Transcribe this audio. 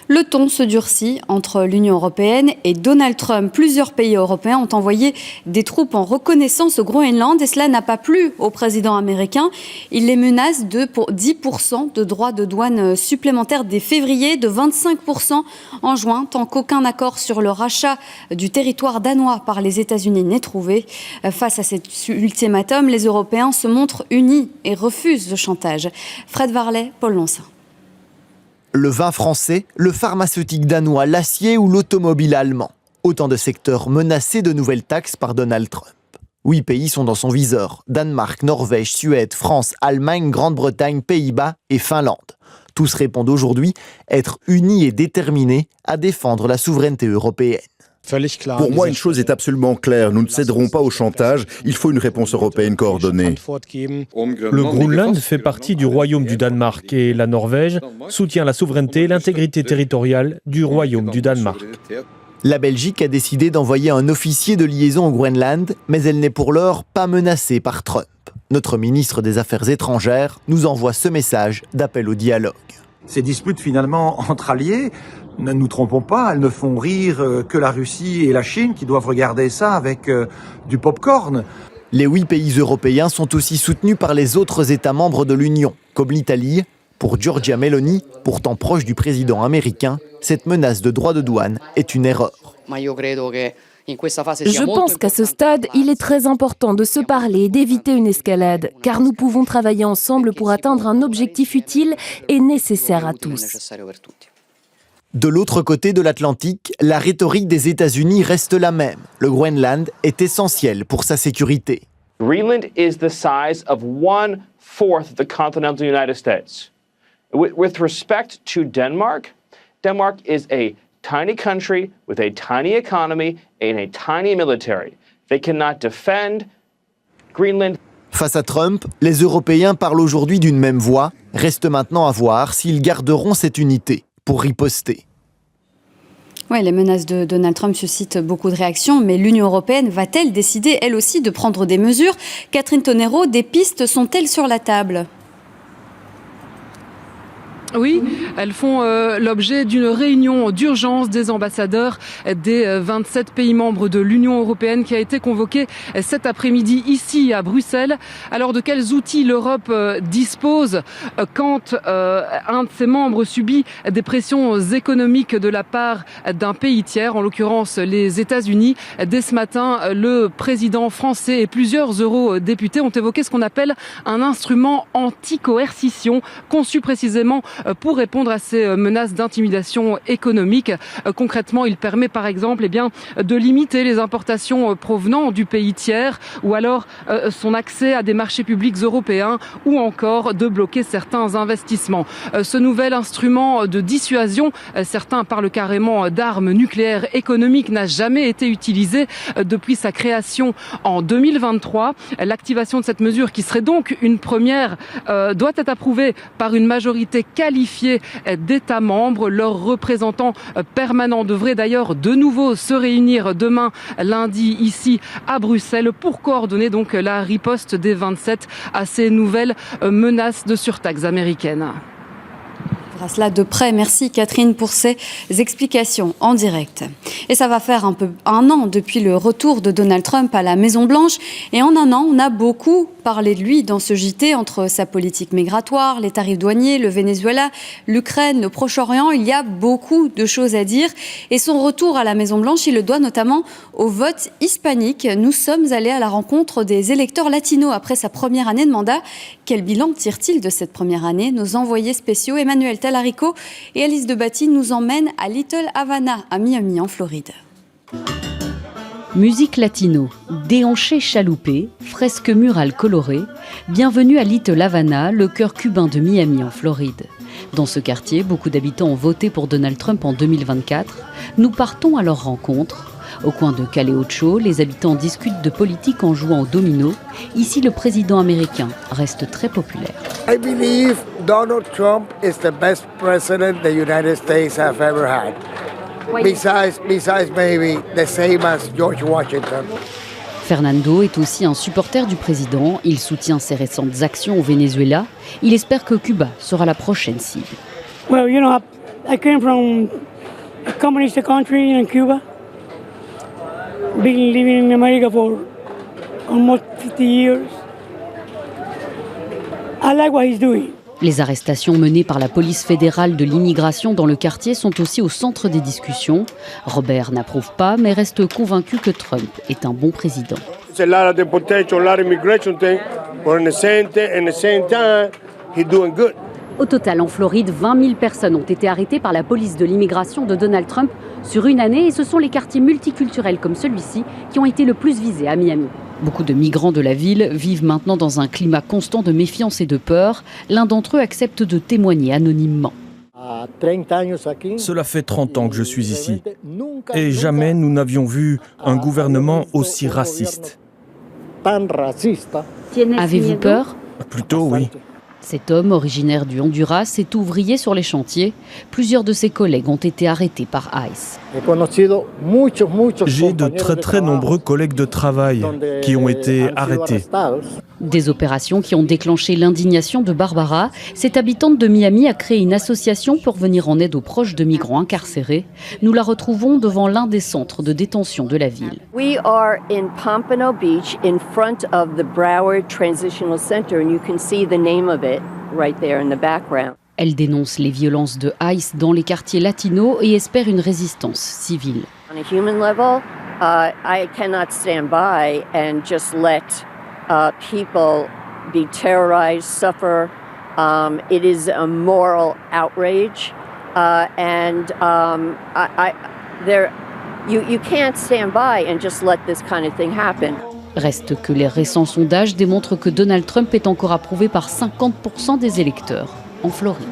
Le ton se durcit entre l'Union européenne et Donald Trump. Plusieurs pays européens ont envoyé des troupes en reconnaissance au Groenland et cela n'a pas plu au président américain. Il les menace de 10% de droits de douane supplémentaires dès février, de 25% en juin, tant qu'aucun accord sur le rachat du territoire danois par les États-Unis n'est trouvé. Face à cet ultimatum, les Européens se montrent unis et refusent le chantage. Fred Varlet, Paul Lancin. Le vin français, le pharmaceutique danois, l'acier ou l'automobile allemand. Autant de secteurs menacés de nouvelles taxes par Donald Trump. 8 pays sont dans son viseur. Danemark, Norvège, Suède, France, Allemagne, Grande-Bretagne, Pays-Bas et Finlande. Tous répondent aujourd'hui être unis et déterminés à défendre la souveraineté européenne. Pour moi, une chose est absolument claire, nous ne céderons pas au chantage, il faut une réponse européenne coordonnée. Le Groenland fait partie du Royaume du Danemark et la Norvège soutient la souveraineté et l'intégrité territoriale du Royaume du Danemark. La Belgique a décidé d'envoyer un officier de liaison au Groenland, mais elle n'est pour l'heure pas menacée par Trump. Notre ministre des Affaires étrangères nous envoie ce message d'appel au dialogue. Ces disputes finalement entre alliés, ne nous trompons pas, elles ne font rire que la Russie et la Chine qui doivent regarder ça avec du pop-corn. Les 8 pays européens sont aussi soutenus par les autres États membres de l'Union, comme l'Italie. Pour Giorgia Meloni, pourtant proche du président américain, cette menace de droits de douane est une erreur. Je pense qu'à ce stade, il est très important de se parler et d'éviter une escalade, car nous pouvons travailler ensemble pour atteindre un objectif utile et nécessaire à tous. De l'autre côté de l'Atlantique, la rhétorique des États-Unis reste la même. Le Groenland est essentiel pour sa sécurité. Greenland is the size of 1/4 of the continental United States. With respect to Denmark, Denmark is a tiny country with a tiny economy and a tiny military. They cannot defend Greenland. Face à Trump, les Européens parlent aujourd'hui d'une même voix. Reste maintenant à voir s'ils garderont cette unité pour riposter. Oui, les menaces de Donald Trump suscitent beaucoup de réactions, mais l'Union européenne va-t-elle décider, elle aussi, de prendre des mesures ? Catherine Tonero, des pistes sont-elles sur la table ? Oui, elles font l'objet d'une réunion d'urgence des ambassadeurs des 27 pays membres de l'Union européenne qui a été convoquée cet après-midi ici à Bruxelles. Alors de quels outils l'Europe dispose quand un de ses membres subit des pressions économiques de la part d'un pays tiers, en l'occurrence les États-Unis. Dès ce matin, le président français et plusieurs eurodéputés ont évoqué ce qu'on appelle un instrument anti-coercition conçu précisément pour répondre à ces menaces d'intimidation économique. Concrètement, il permet par exemple de limiter les importations provenant du pays tiers ou alors son accès à des marchés publics européens ou encore de bloquer certains investissements. Ce nouvel instrument de dissuasion, certains parlent carrément d'armes nucléaires économiques, n'a jamais été utilisé depuis sa création en 2023. L'activation de cette mesure, qui serait donc une première, doit être approuvée par une majorité qualifiée d'États membres. Leurs représentants permanents devraient d'ailleurs de nouveau se réunir demain lundi ici à Bruxelles pour coordonner donc la riposte des 27 à ces nouvelles menaces de surtaxes américaines. Cela de près. Merci Catherine pour ces explications en direct. Et ça va faire un an depuis le retour de Donald Trump à la Maison-Blanche. Et en un an, on a beaucoup parlé de lui dans ce JT, entre sa politique migratoire, les tarifs douaniers, le Venezuela, l'Ukraine, le Proche-Orient. Il y a beaucoup de choses à dire. Et son retour à la Maison-Blanche, il le doit notamment au vote hispanique. Nous sommes allés à la rencontre des électeurs latinos après sa première année de mandat. Quel bilan tire-t-il de cette première année ? Nos envoyés spéciaux, Emmanuel Talarico et Alice Debatty, nous emmènent à Little Havana, à Miami, en Floride. Musique latino, déhanchés chaloupés, fresques murales colorées. Bienvenue à Little Havana, le cœur cubain de Miami, en Floride. Dans ce quartier, beaucoup d'habitants ont voté pour Donald Trump en 2024. Nous partons à leur rencontre. Au coin de Calle Ocho, les habitants discutent de politique en jouant au domino. Ici, le président américain reste très populaire. I believe Donald Trump is the best president the United States have ever had. Besides maybe the same as George Washington. Fernando est aussi un supporter du président. Il soutient ses récentes actions au Venezuela. Il espère que Cuba sera la prochaine cible. Well, you know, I came from a communist country in Cuba. Been living in America for almost 50 years. I like what he's doing. Les arrestations menées par la police fédérale de l'immigration dans le quartier sont aussi au centre des discussions. Robert n'approuve pas, mais reste convaincu que Trump est un bon président. It's a lot of deportation, a lot of immigration thing, but at the same time, he's doing good. Au total, en Floride, 20 000 personnes ont été arrêtées par la police de l'immigration de Donald Trump sur une année, et ce sont les quartiers multiculturels comme celui-ci qui ont été le plus visés à Miami. Beaucoup de migrants de la ville vivent maintenant dans un climat constant de méfiance et de peur. L'un d'entre eux accepte de témoigner anonymement. Cela fait 30 ans que je suis ici. Et jamais nous n'avions vu un gouvernement aussi raciste. Avez-vous peur ? Plutôt oui. Cet homme, originaire du Honduras, est ouvrier sur les chantiers. Plusieurs de ses collègues ont été arrêtés par ICE. J'ai de très nombreux collègues de travail qui ont été arrêtés. Des opérations qui ont déclenché l'indignation de Barbara. Cette habitante de Miami a créé une association pour venir en aide aux proches de migrants incarcérés. Nous la retrouvons devant l'un des centres de détention de la ville. We are in Pompano Beach in front of the Broward Transitional Center and you can see the name of it right there in the background. Elle dénonce les violences de ICE dans les quartiers latinos et espère une résistance civile. On a human level, I cannot stand by and just let people be terrorized, suffer. It is a moral outrage, and you can't stand by and just let this kind of thing happen. Reste que les récents sondages démontrent que Donald Trump est encore approuvé par 50% des électeurs en Floride.